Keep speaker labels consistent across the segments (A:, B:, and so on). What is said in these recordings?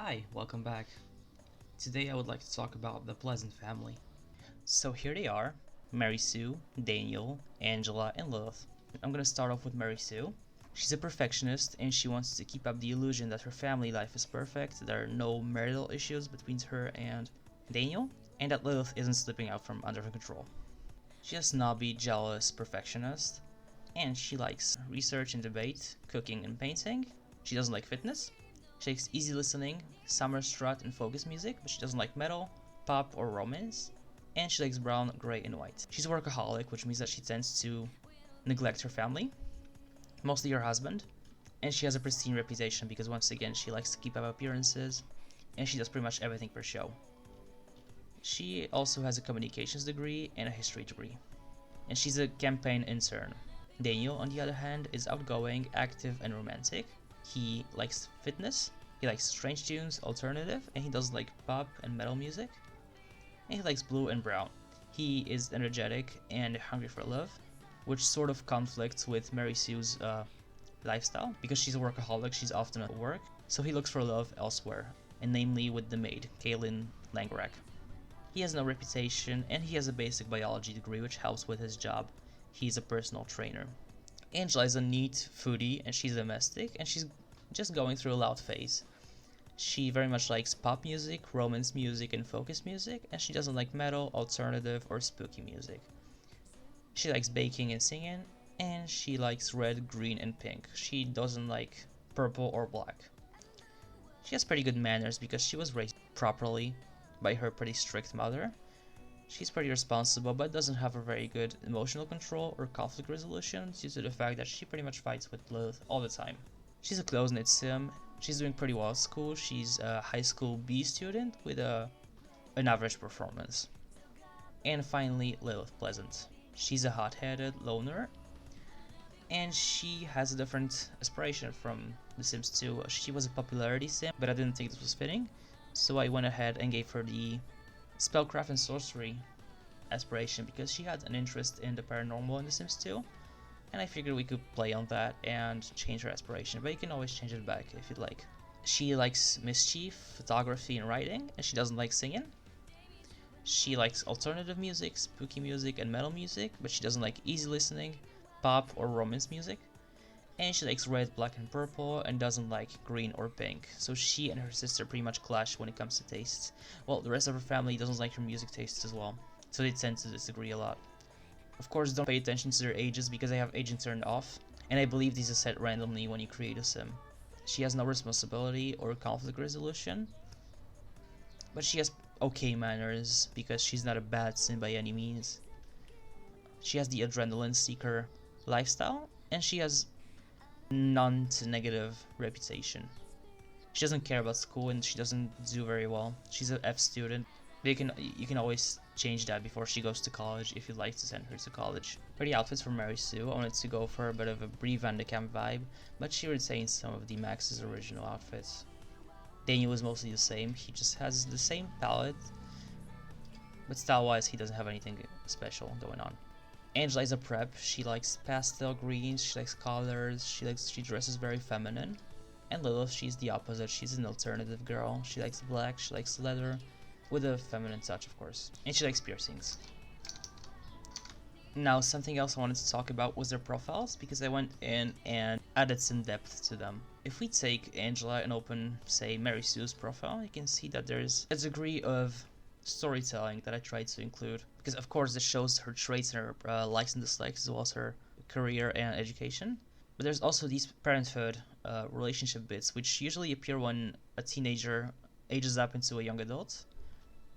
A: Hi, welcome back. Today I would like to talk about the Pleasant family. So here they are, Mary Sue, Daniel, Angela, and Lilith. I'm gonna start off with Mary Sue. She's a perfectionist and she wants to keep up the illusion that her family life is perfect, there are no marital issues between her and Daniel, and that Lilith isn't slipping out from under her control. She's a snobby, jealous perfectionist, and she likes research and debate, cooking and painting. She doesn't like fitness. She likes easy listening, summer strut and focus music, but she doesn't like metal, pop, or romance. And she likes brown, gray, and white. She's a workaholic, which means that she tends to neglect her family, mostly her husband. And she has a pristine reputation because once again, she likes to keep up appearances, and she does pretty much everything for show. She also has a communications degree and a history degree. And she's a campaign intern. Daniel, on the other hand, is outgoing, active, and romantic. He likes fitness, he likes strange tunes, alternative, and he doesn't like pop and metal music. And he likes blue and brown. He is energetic and hungry for love, which sort of conflicts with Mary Sue's lifestyle. Because she's a workaholic, she's often at work, so he looks for love elsewhere, and namely with the maid, Kaylin Langrak. He has no reputation, and he has a basic biology degree which helps with his job. He's a personal trainer. Angela is a neat foodie and she's domestic and she's just going through a loud phase. She very much likes pop music, romance music, and focus music, and she doesn't like metal, alternative, or spooky music. She likes baking and singing, and she likes red, green, and pink. She doesn't like purple or black. She has pretty good manners because she was raised properly by her pretty strict mother. She's pretty responsible, but doesn't have a very good emotional control or conflict resolution due to the fact that she pretty much fights with Lilith all the time. She's a close-knit sim. She's doing pretty well at school. She's a high school B student with an average performance. And finally, Lilith Pleasant. She's a hot-headed loner, and she has a different aspiration from The Sims 2. She was a popularity sim, but I didn't think this was fitting, so I went ahead and gave her the spellcraft and sorcery aspiration because she had an interest in the paranormal in The Sims 2, and I figured we could play on that and change her aspiration, but you can always change it back if you'd like. She likes mischief, photography, and writing, and she doesn't like singing. She likes alternative music, spooky music, and metal music, but she doesn't like easy listening, pop, or romance music. And she likes red, black, and purple, and doesn't like green or pink. So she and her sister pretty much clash when it comes to tastes. Well, the rest of her family doesn't like her music tastes as well, so they tend to disagree a lot. Of course, don't pay attention to their ages because I have agent turned off, and I believe these are set randomly when you create a sim. She has no responsibility or conflict resolution, but she has okay manners because she's not a bad sim by any means. She has the adrenaline seeker lifestyle, and she has none to negative reputation. She doesn't care about school and she doesn't do very well. She's an F student. You can always change that before she goes to college if you'd like to send her to college. For the outfits for Mary Sue, I wanted to go for a bit of a Brie Van de Kamp vibe, but she retains some of the Max's original outfits. Daniel is mostly the same. He just has the same palette, but style-wise he doesn't have anything special going on. Angela is a prep. She likes pastel greens, she likes colors, she dresses very feminine. And Lilith, she's the opposite. She's an alternative girl. She likes black, she likes leather, with a feminine touch, of course. And she likes piercings. Now, something else I wanted to talk about was their profiles, because I went in and added some depth to them. If we take Angela and open, say, Mary Sue's profile, you can see that there's a degree of storytelling that I tried to include, because of course this shows her traits and her likes and dislikes as well as her career and education, but there's also these parenthood relationship bits which usually appear when a teenager ages up into a young adult,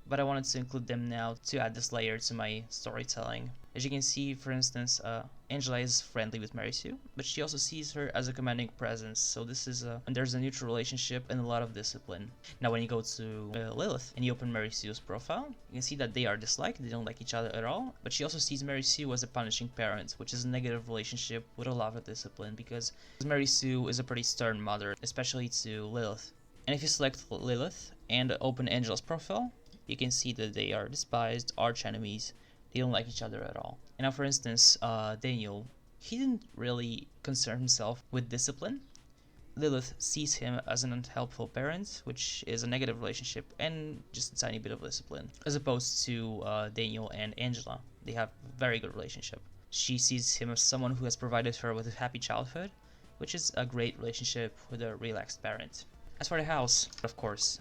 A: but I wanted to include them now to add this layer to my storytelling. As you can see, for instance, Angela is friendly with Mary Sue, but she also sees her as a commanding presence, so this is and there's a neutral relationship and a lot of discipline. Now when you go to Lilith and you open Mary Sue's profile, you can see that they are disliked, they don't like each other at all, but she also sees Mary Sue as a punishing parent, which is a negative relationship with a lot of discipline, because Mary Sue is a pretty stern mother, especially to Lilith. And if you select Lilith and open Angela's profile, you can see that they are despised, arch enemies. They don't like each other at all. And now, for instance, Daniel, he didn't really concern himself with discipline. Lilith sees him as an unhelpful parent, which is a negative relationship and just a tiny bit of discipline, as opposed to Daniel and Angela. They have a very good relationship. She sees him as someone who has provided her with a happy childhood, which is a great relationship with a relaxed parent. As for the house, of course,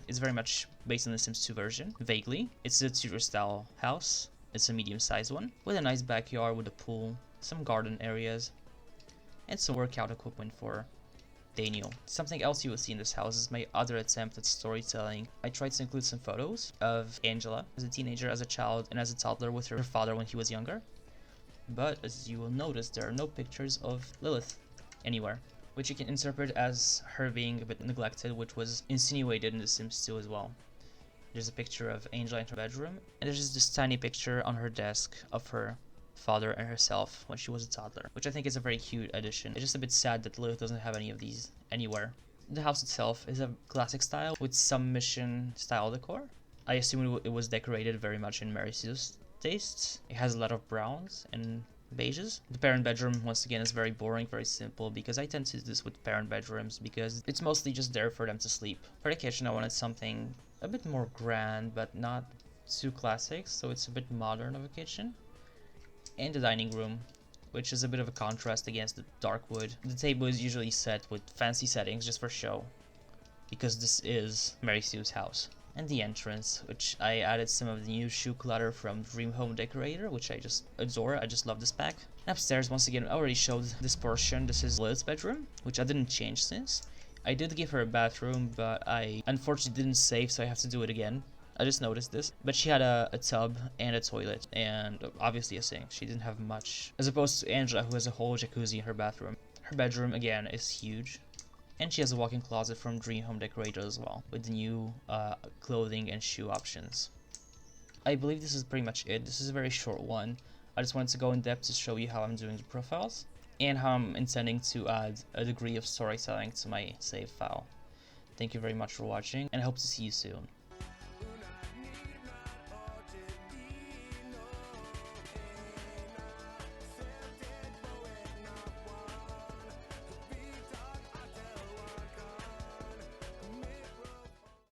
A: it's very much based on the Sims 2 version, vaguely. It's a Tudor-style house. It's a medium-sized one, with a nice backyard with a pool, some garden areas, and some workout equipment for Daniel. Something else you will see in this house is my other attempt at storytelling. I tried to include some photos of Angela as a teenager, as a child, and as a toddler with her father when he was younger. But as you will notice, there are no pictures of Lilith anywhere, which you can interpret as her being a bit neglected, which was insinuated in The Sims 2 as well. There's a picture of Angela in her bedroom, and there's just this tiny picture on her desk of her father and herself when she was a toddler, which I think is a very cute addition. It's just a bit sad that Lilith doesn't have any of these anywhere. The house itself is a classic style with some mission style decor. I assume it was decorated very much in Mary Sue's tastes. It has a lot of browns and beiges. The parent bedroom, once again, is very boring, very simple, because I tend to do this with parent bedrooms because it's mostly just there for them to sleep. For the kitchen, I wanted something a bit more grand, but not too classic, so it's a bit modern of a kitchen. And the dining room, which is a bit of a contrast against the dark wood. The table is usually set with fancy settings just for show, because this is Mary Sue's house. And the entrance, which I added some of the new shoe clutter from Dream Home Decorator, which I just adore. I just love this pack. And upstairs, once again, I already showed this portion. This is Lilith's bedroom, which I didn't change since. I did give her a bathroom, but I unfortunately didn't save, so I have to do it again. I just noticed this. But she had a tub and a toilet, and obviously a sink. She didn't have much, as opposed to Angela, who has a whole jacuzzi in her bathroom. Her bedroom, again, is huge. And she has a walk-in closet from Dream Home Decorator as well, with the new clothing and shoe options. I believe this is pretty much it. This is a very short one. I just wanted to go in depth to show you how I'm doing the profiles, and how I'm intending to add a degree of storytelling to my save file. Thank you very much for watching, and I hope to see you soon.